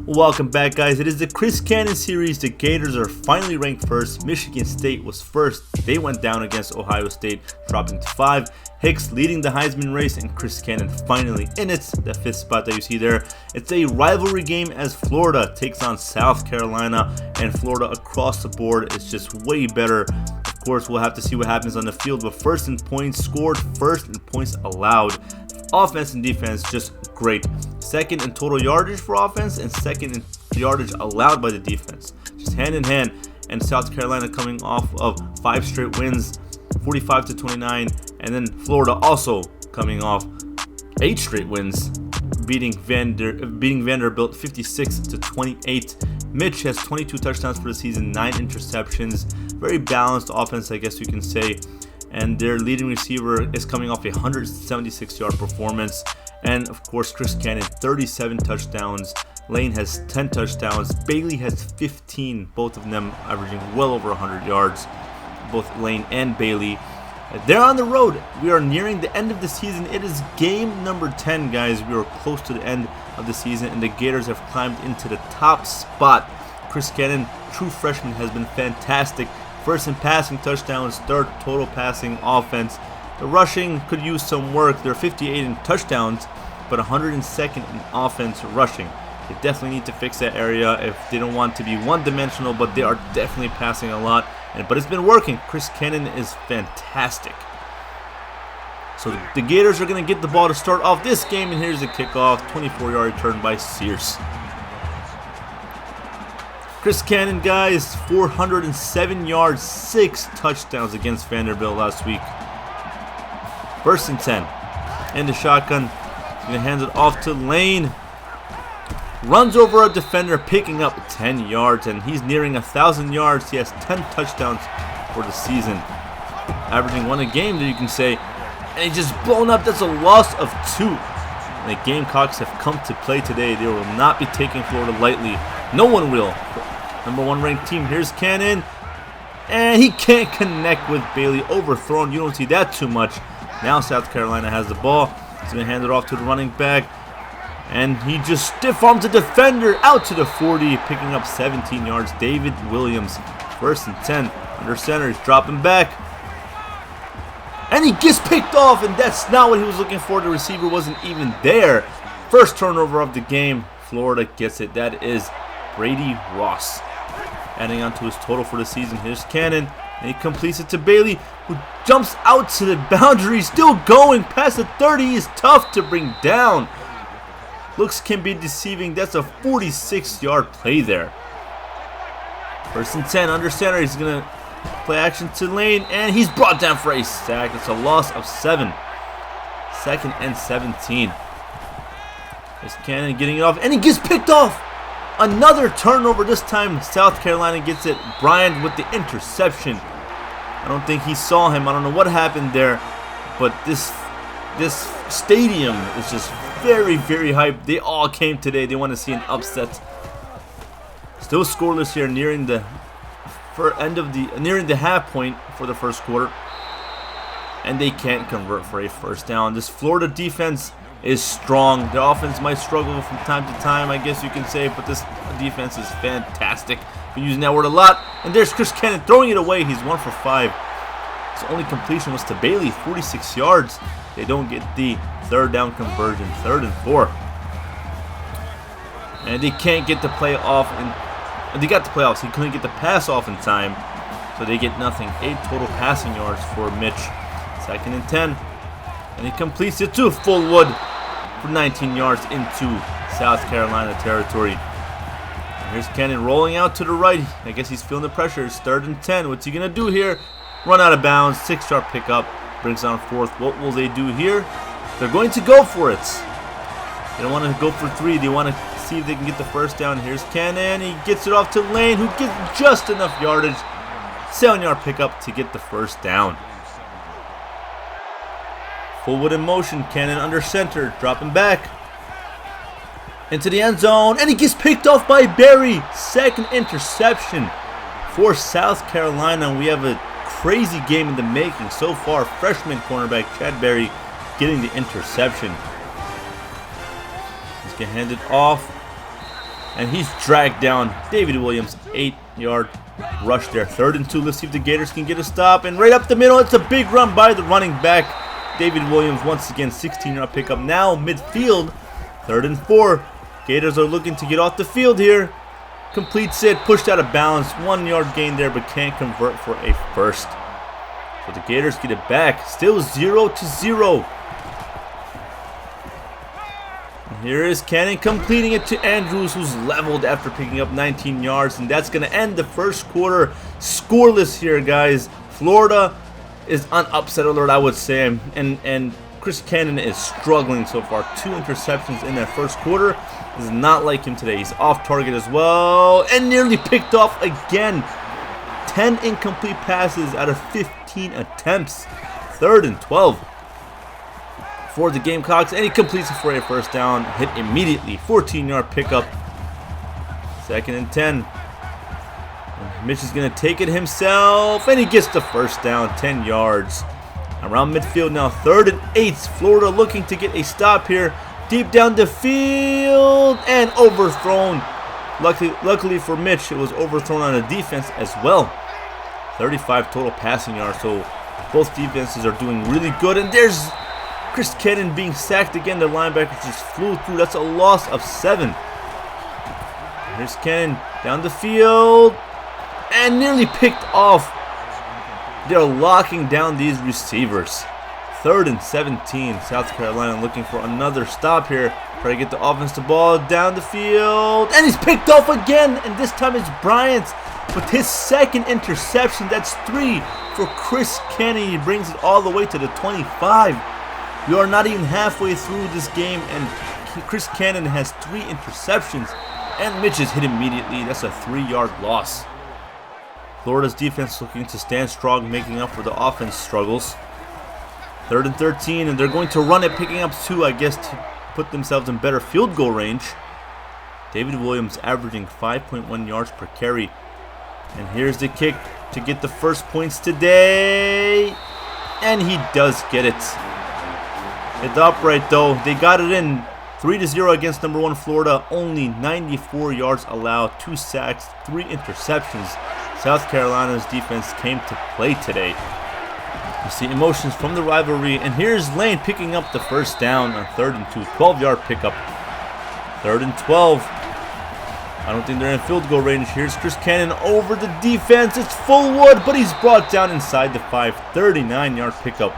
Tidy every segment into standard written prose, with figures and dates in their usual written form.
Welcome back, guys. It is the Chris Cannon series. The Gators are finally ranked first. Michigan State was first. They went down against Ohio State, dropping to 5. Hicks leading the Heisman race, and Chris Cannon finally in it, the 5th spot that you see there. It's a rivalry game as Florida takes on South Carolina, and Florida across the board is just way better. Of course, we'll have to see what happens on the field, but first in points scored, first in points allowed. Offense and defense just great. Second in total yardage for offense, and second in yardage allowed by the defense. Just hand in hand. And South Carolina coming off of 5 straight wins, 45-29, and then Florida also coming off 8 straight wins, beating Vanderbilt 56-28. Mitch has 22 touchdowns for the season, 9 interceptions. Very balanced offense, I guess you can say. And their leading receiver is coming off a 176-yard performance. And of course, Chris Cannon, 37 touchdowns. Lane has 10 touchdowns. Bailey has 15, both of them averaging well over 100 yards. Both Lane and Bailey. They're on the road. We are nearing the end of the season. It is game number 10, guys. We are close to the end of the season, and the Gators have climbed into the top spot. Chris Cannon, true freshman, has been fantastic. First in passing touchdowns, third total passing offense. The rushing could use some work. They're 58 in touchdowns, but 102nd in offense rushing. They definitely need to fix that area if they don't want to be one-dimensional, but they are definitely passing a lot. But it's been working. Chris Cannon is fantastic. So the Gators are going to get the ball to start off this game, and here's the kickoff. 24-yard return by Sears. Chris Cannon, guys, 407 yards, 6 touchdowns against Vanderbilt last week. First and 10. And the shotgun. He's going to hand it off to Lane. Runs over a defender, picking up 10 yards, and he's nearing 1,000 yards. He has 10 touchdowns for the season. Averaging 1 a game, there you can say. And he's just blown up. That's a loss of 2. And the Gamecocks have come to play today. They will not be taking Florida lightly. No one will. Number 1 ranked team. Here's Cannon. And he can't connect with Bailey. Overthrown. You don't see that too much. Now South Carolina has the ball. He's going to hand it off to the running back. And he just stiff arms the defender out to the 40, picking up 17 yards. David Williams, first and 10. Under center, he's dropping back. And he gets picked off, and that's not what he was looking for. The receiver wasn't even there. First turnover of the game. Florida gets it. That is Brady Ross. Adding on to his total for the season. Here's Cannon, and he completes it to Bailey, who jumps out to the boundary. Still going past the 30. He's tough to bring down. Looks can be deceiving. That's a 46-yard play there. First and 10, under center. He's going to play action to Lane, and he's brought down for a sack. It's a loss of 7. Second and 17. There's Cannon getting it off, and he gets picked off. Another turnover. This time, South Carolina gets it. Bryant with the interception. I don't think he saw him. I don't know what happened there, but this stadium is just very, very hyped. They all came today. They want to see an upset. Still scoreless here, nearing the half point for the first quarter, and they can't convert for a first down. This Florida defense is strong. Their offense might struggle from time to time, I guess you can say, but this defense is fantastic. Been using that word a lot. And there's Chris Cannon throwing it away. He's 1 for 5. His only completion was to Bailey, 46 yards. They don't get the third down conversion, 3rd and 4. And they can't get the play off. And they got the playoffs. He couldn't get the pass off in time. So they get nothing. 8 total passing yards for Mitch. 2nd and 10. And he completes it to Fullwood for 19 yards into South Carolina territory. And here's Cannon rolling out to the right. I guess he's feeling the pressure. It's 3rd and 10. What's he going to do here? Run out of bounds. 6-yard pickup. Brings on 4th. What will they do here? They're going to go for it. They don't want to go for 3. They want to see if they can get the first down. Here's Cannon. He gets it off to Lane, who gets just enough yardage. 7-yard pickup to get the first down. Fullwood in motion. Cannon under center. Dropping back into the end zone. And he gets picked off by Berry. 2nd interception for South Carolina. We have a crazy game in the making so far. Freshman cornerback Chad Berry getting the interception. going to hand it off. And he's dragged down. David Williams, 8-yard rush there. 3rd and 2. Let's see if the Gators can get a stop. And right up the middle, it's a big run by the running back. David Williams, once again, 16-yard pickup. Now midfield, 3rd and 4. Gators are looking to get off the field here. Completes it, pushed out of bounds. 1-yard gain there, but can't convert for a first. So the Gators get it back. Still 0-0. Here is Cannon completing it to Andrews, who's leveled after picking up 19 yards. And that's going to end the first quarter scoreless here, guys. Florida is on upset alert, I would say. And Chris Cannon is struggling so far. 2 interceptions in that first quarter. This is not like him today. He's off target as well. And nearly picked off again. 10 incomplete passes out of 15 attempts. 3rd and 12. For the Gamecocks, and he completes it for a first down. Hit immediately. 14-yard pickup. 2nd and 10. And Mitch is going to take it himself, and he gets the first down. 10 yards. Around midfield now. 3rd and 8. Florida looking to get a stop here. Deep down the field, and overthrown. Luckily for Mitch, it was overthrown on the defense as well. 35 total passing yards, so both defenses are doing really good. And there's Chris Cannon being sacked again. The linebacker just flew through. That's a loss of 7. Here's Cannon down the field and nearly picked off. They're locking down these receivers. 3rd and 17. South Carolina looking for another stop here. Try to get the offense the ball down the field. And he's picked off again. And this time it's Bryant with his 2nd interception. That's 3 for Chris Cannon. He brings it all the way to the 25. We are not even halfway through this game, and Chris Cannon has 3 interceptions, and Mitch is hit immediately. That's a 3-yard loss. Florida's defense looking to stand strong, making up for the offense struggles. 3rd and 13, and they're going to run it, picking up 2, I guess, to put themselves in better field goal range. David Williams averaging 5.1 yards per carry. And here's the kick to get the first points today, and he does get it. Hit the upright though. They got it in. 3-0 against number 1 Florida. Only 94 yards allowed, 2 sacks, 3 interceptions. South Carolina's defense came to play today. You see emotions from the rivalry. And here's Lane picking up the first down on 3rd and 2. 12-yard pickup. 3rd and 12. I don't think they're in field goal range. Here's Chris Cannon over the defense. It's Fullwood, but he's brought down inside the 5. 39-yard pickup.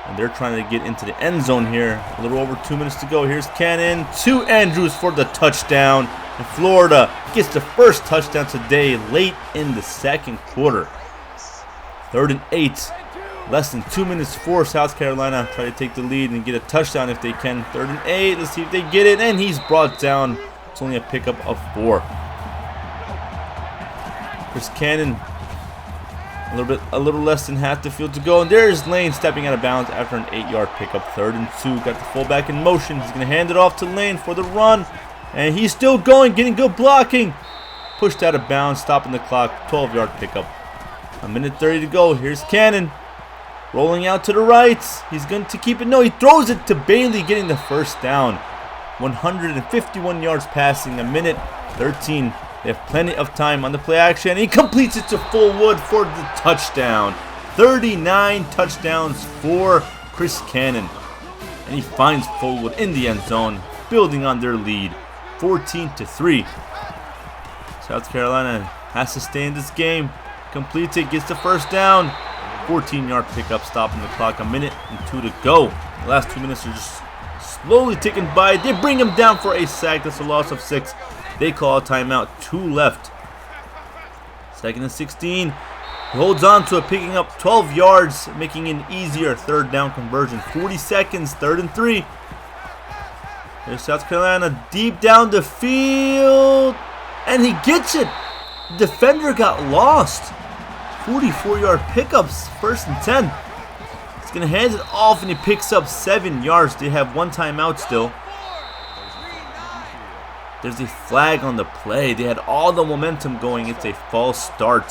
And they're trying to get into the end zone here. A little over 2 minutes to go. Here's Cannon to Andrews for the touchdown. And Florida gets the first touchdown today late in the 2nd quarter. 3rd and 8. Less than 2 minutes for South Carolina. Try to take the lead and get a touchdown if they can. 3rd and 8. Let's see if they get it. And he's brought down. It's only a pickup of 4. Chris Cannon. A little less than half the field to go. And there's Lane stepping out of bounds after an 8-yard pickup. 3rd and 2. Got the fullback in motion. He's going to hand it off to Lane for the run. And he's still going, getting good blocking. Pushed out of bounds, stopping the clock. 12-yard pickup. 1:30 to go. Here's Cannon. Rolling out to the right. He's going to keep it. No, he throws it to Bailey, getting the first down. 151 yards passing. 1:13. They have plenty of time on the play action. He completes it to Fullwood for the touchdown. 39 touchdowns for Chris Cannon. And he finds Fullwood in the end zone, building on their lead. 14-3. South Carolina has to stay in this game. Completes it, gets the first down. 14-yard pickup, stopping the clock. 1:02 to go. The last 2 minutes are just slowly ticking by. They bring him down for a sack. That's a loss of 6. They call a timeout. 2 left. 2nd and 16. He holds on to it, picking up 12 yards, making an easier 3rd down conversion. 40 seconds. 3rd and 3. There's South Carolina deep down the field. And he gets it. The defender got lost. 44-yard pickups. 1st and 10. He's going to hand it off, and he picks up 7 yards. They have 1 timeout still. There's a flag on the play. They had all the momentum going. It's a false start.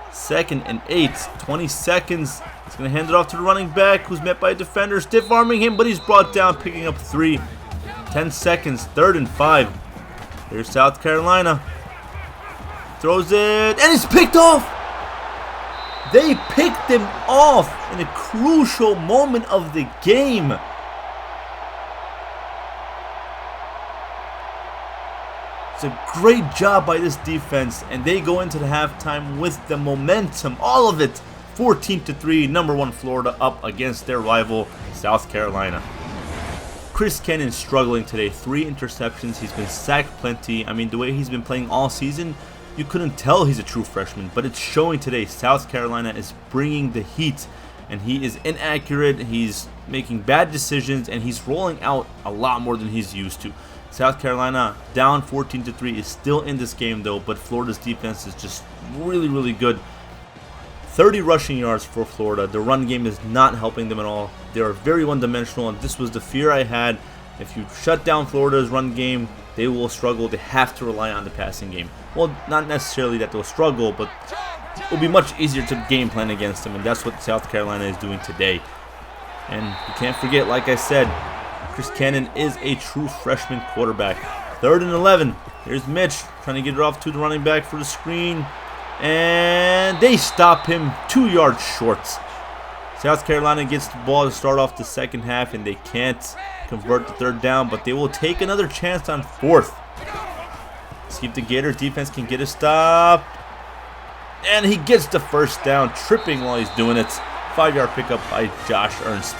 2nd and 8. 20 seconds. He's going to hand it off to the running back, who's met by a defender, stiff-arming him, but he's brought down, picking up 3. 10 seconds, 3rd and 5. Here's South Carolina. Throws it, and it's picked off. They picked him off in a crucial moment of the game. It's a great job by this defense, and they go into the halftime with the momentum, all of it. 14-3, number 1 Florida up against their rival, South Carolina. Chris Cannon struggling today, 3 interceptions. He's been sacked plenty. I mean, the way he's been playing all season, you couldn't tell he's a true freshman, but it's showing today. South Carolina is bringing the heat, and he is inaccurate. He's making bad decisions, and he's rolling out a lot more than he's used to. South Carolina down 14-3 is still in this game though, but Florida's defense is just really good. 30 rushing yards for Florida. The run game is not helping them at all. They are very one-dimensional, and this was the fear I had. If you shut down Florida's run game, they will struggle. They have to rely on the passing game. Well, not necessarily that they'll struggle, but it will be much easier to game plan against them, and that's what South Carolina is doing today. And you can't forget, like I said, Chris Cannon is a true freshman quarterback. 3rd and 11. Here's Mitch trying to get it off to the running back for the screen. And they stop him 2 yards short. South Carolina gets the ball to start off the second half, and they can't convert the 3rd down, but they will take another chance on 4th. See if the Gators defense can get a stop. And he gets the 1st down, tripping while he's doing it. 5-yard pickup by Josh Ernst.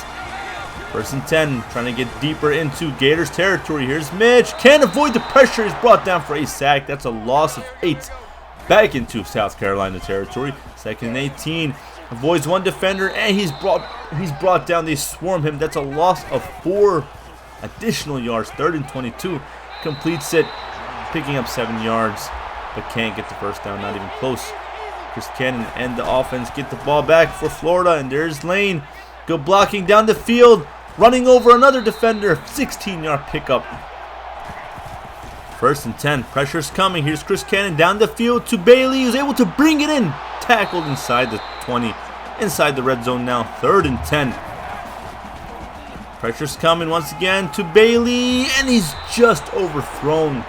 1st and 10, trying to get deeper into Gators territory. Here's Mitch. Can't avoid the pressure. He's brought down for a sack. That's a loss of 8. Back into South Carolina territory. 2nd and 18. Avoids 1 defender, and he's brought down. They swarm him. That's a loss of 4 additional yards. 3rd and 22. Completes it, picking up 7 yards, but can't get the 1st down. Not even close. Chris Cannon and the offense get the ball back for Florida, and there's Lane. Good blocking down the field. Running over another defender. 16-yard pickup. 1st and 10. Pressure's coming. Here's Chris Cannon down the field to Bailey, who's able to bring it in. Tackled inside the 20. Inside the red zone now. 3rd and 10. Pressure's coming once again to Bailey, and he's just overthrown.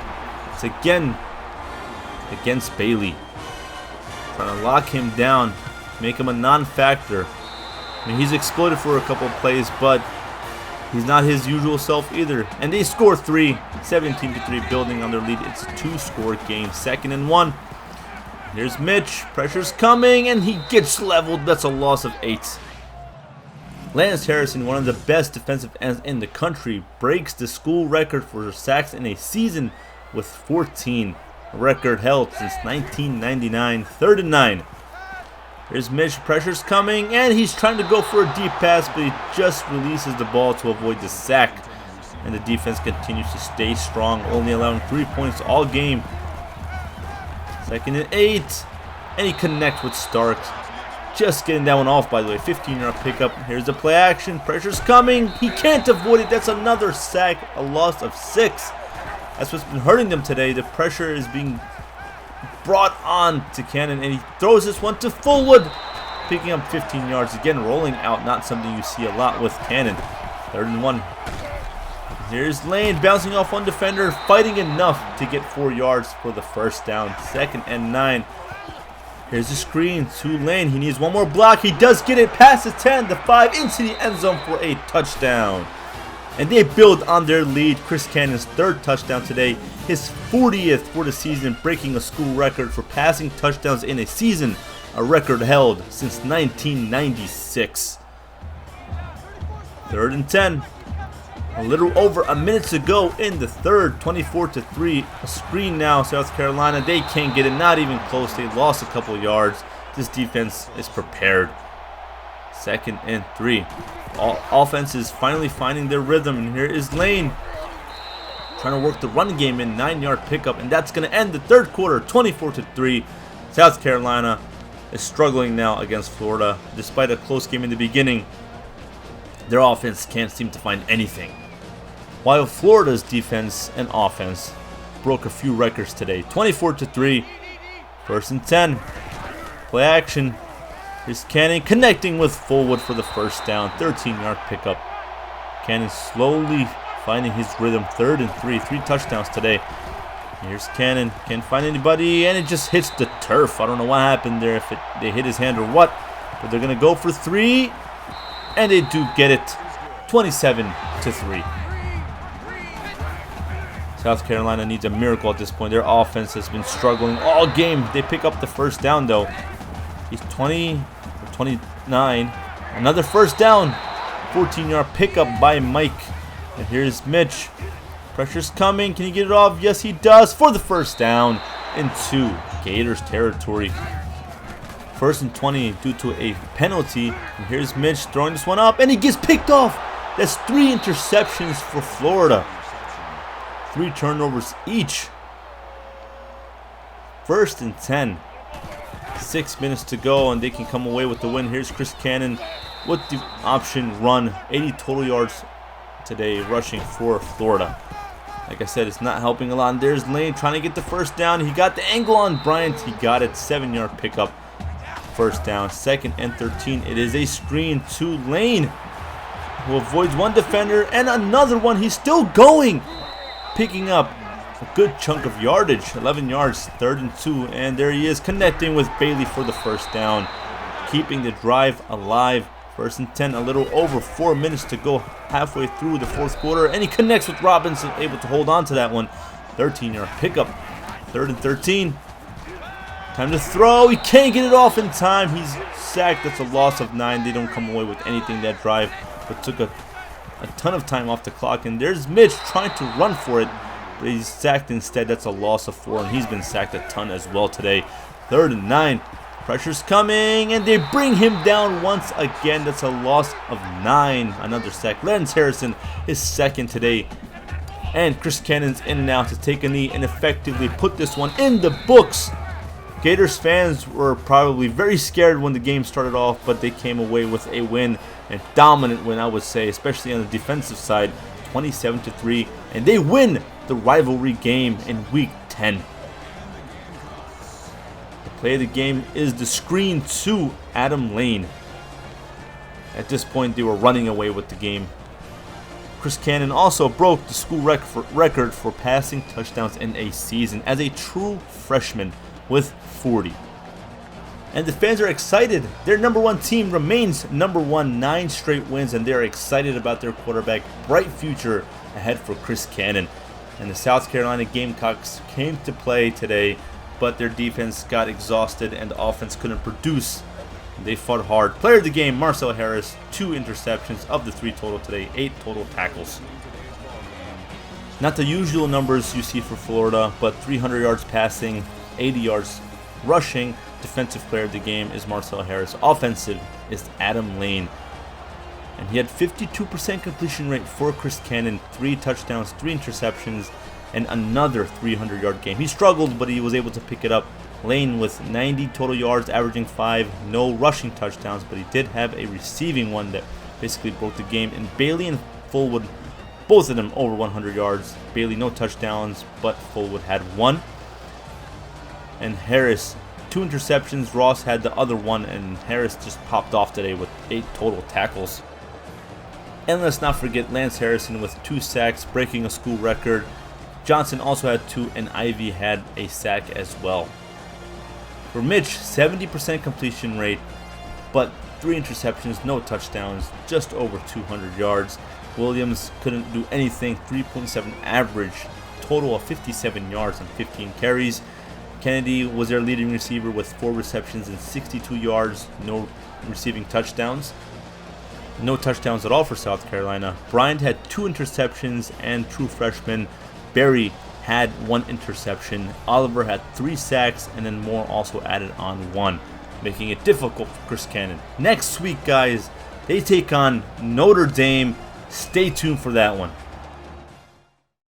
It's again against Bailey. Trying to lock him down. Make him a non-factor. I mean, he's exploded for a couple of plays, but he's not his usual self either. And they score 3, 17-3, building on their lead. It's a 2-score game. 2nd and 1. Here's Mitch. Pressure's coming, and he gets leveled. That's a loss of 8. Lance Harrison, one of the best defensive ends in the country, breaks the school record for sacks in a season with 14. A record held since 1999. 3rd and 9. Here's Mitch, pressure's coming, and he's trying to go for a deep pass, but he just releases the ball to avoid the sack. And the defense continues to stay strong, only allowing 3 points all game. 2nd and 8, and he connects with Starks. Just getting that one off, by the way. 15-yard pickup. Here's the play action. Pressure's coming. He can't avoid it. That's another sack, a loss of 6. That's what's been hurting them today. The pressure is being brought on to Cannon, and he throws this one to Fullwood, picking up 15 yards. Again, rolling out, not something you see a lot with Cannon. 3rd and 1. Here's Lane, bouncing off one defender, fighting enough to get 4 yards for the 1st down. 2nd and 9. Here's the screen to Lane. He needs one more block. He does get it past the 10, the 5, into the end zone for a touchdown. And they build on their lead. Chris Cannon's 3rd touchdown today, his 40th for the season, breaking a school record for passing touchdowns in a season, a record held since 1996. 3rd and 10. A little over a minute to go in the 3rd, 24-3. A screen now, South Carolina. They can't get it, not even close. They lost a couple yards. This defense is prepared. 2nd and 3. All offense is finally finding their rhythm, and here is Lane trying to work the run game in. 9-yard pickup, and that's going to end the 3rd quarter, 24-3. South Carolina is struggling now against Florida. Despite a close game in the beginning, their offense can't seem to find anything. While Florida's defense and offense broke a few records today. 24-3. 1st and 10. Play action. Here's Cannon connecting with Fullwood for the 1st down. 13-yard pickup. Cannon slowly finding his rhythm. 3rd and 3. 3 touchdowns today. Here's Cannon. Can't find anybody, and it just hits the turf. I don't know what happened there, if they hit his hand or what. But they're going to go for 3, and they do get it. 27-3. South Carolina needs a miracle at this point. Their offense has been struggling all game. They pick up the first down, though. He's 20 or 29. Another first down. 14-yard pickup by Mike. And here's Mitch. Pressure's coming. Can he get it off? Yes, he does for the first down into Gators territory. 1st and 20 due to a penalty. And here's Mitch throwing this one up, and he gets picked off. That's 3 interceptions for Florida. 3 turnovers each. 1st and 10. 6 minutes to go, and they can come away with the win. Here's Chris Cannon with the option run. 80 total yards today rushing for Florida. Like I said, it's not helping a lot. And there's Lane trying to get the first down. He got the angle on Bryant. He got it. 7-yard pickup. First down. 2nd and 13. It is a screen to Lane, who avoids one defender and another one. He's still going. Picking up a good chunk of yardage. 11 yards. 3rd and 2. And there he is, connecting with Bailey for the first down. Keeping the drive alive. 1st and 10, a little over 4 minutes to go halfway through the 4th quarter. And he connects with Robinson, able to hold on to that one. 13-yard pickup. 3rd and 13. Time to throw. He can't get it off in time. He's sacked. That's a loss of 9. They don't come away with anything that drive, but took a ton of time off the clock. And there's Mitch trying to run for it, but he's sacked instead. That's a loss of 4, and he's been sacked a ton as well today. 3rd and 9. Pressure's coming, and they bring him down once again. That's a loss of 9. Another sack. Lance Harrison is 2nd today. And Chris Cannon's in and out to take a knee and effectively put this one in the books. Gators fans were probably very scared when the game started off, but they came away with a win, a dominant win, I would say, especially on the defensive side, 27-3, and they win the rivalry game in Week 10. The play of the game is the screen to Adam Lane. At this point, they were running away with the game. Chris Cannon also broke the school record for passing touchdowns in a season as a true freshman with 40. And the fans are excited. Their #1 team remains #1, 9 straight wins, and they're excited about their quarterback. Bright future ahead for Chris Cannon. And the South Carolina Gamecocks came to play today, but their defense got exhausted and the offense couldn't produce. They fought hard. Player of the game, Marcel Harris, 2 interceptions of the 3 total today, 8 total tackles. Not the usual numbers you see for Florida, but 300 yards passing, 80 yards rushing. Defensive player of the game is Marcel Harris. Offensive is Adam Lane. And he had 52% completion rate for Chris Cannon, 3 touchdowns, 3 interceptions, and another 300-yard game. He struggled, but he was able to pick it up. Lane with 90 total yards, averaging 5, no rushing touchdowns, but he did have a receiving one that basically broke the game. And Bailey and Fullwood, both of them over 100 yards. Bailey no touchdowns, but Fullwood had 1. And Harris, 2 interceptions. Ross had the other one, and Harris just popped off today with 8 total tackles. And let's not forget Lance Harrison with 2 sacks, breaking a school record. Johnson also had 2, and Ivy had a sack as well. For Mitch, 70% completion rate, but 3 interceptions, no touchdowns, just over 200 yards. Williams couldn't do anything, 3.7 average, total of 57 yards and 15 carries. Kennedy was their leading receiver with 4 receptions and 62 yards, no receiving touchdowns. No touchdowns at all for South Carolina. Bryant had 2 interceptions, and true freshman Berry had 1 interception. Oliver had 3 sacks, and then Moore also added on 1, making it difficult for Chris Cannon. Next week, guys, they take on Notre Dame. Stay tuned for that one.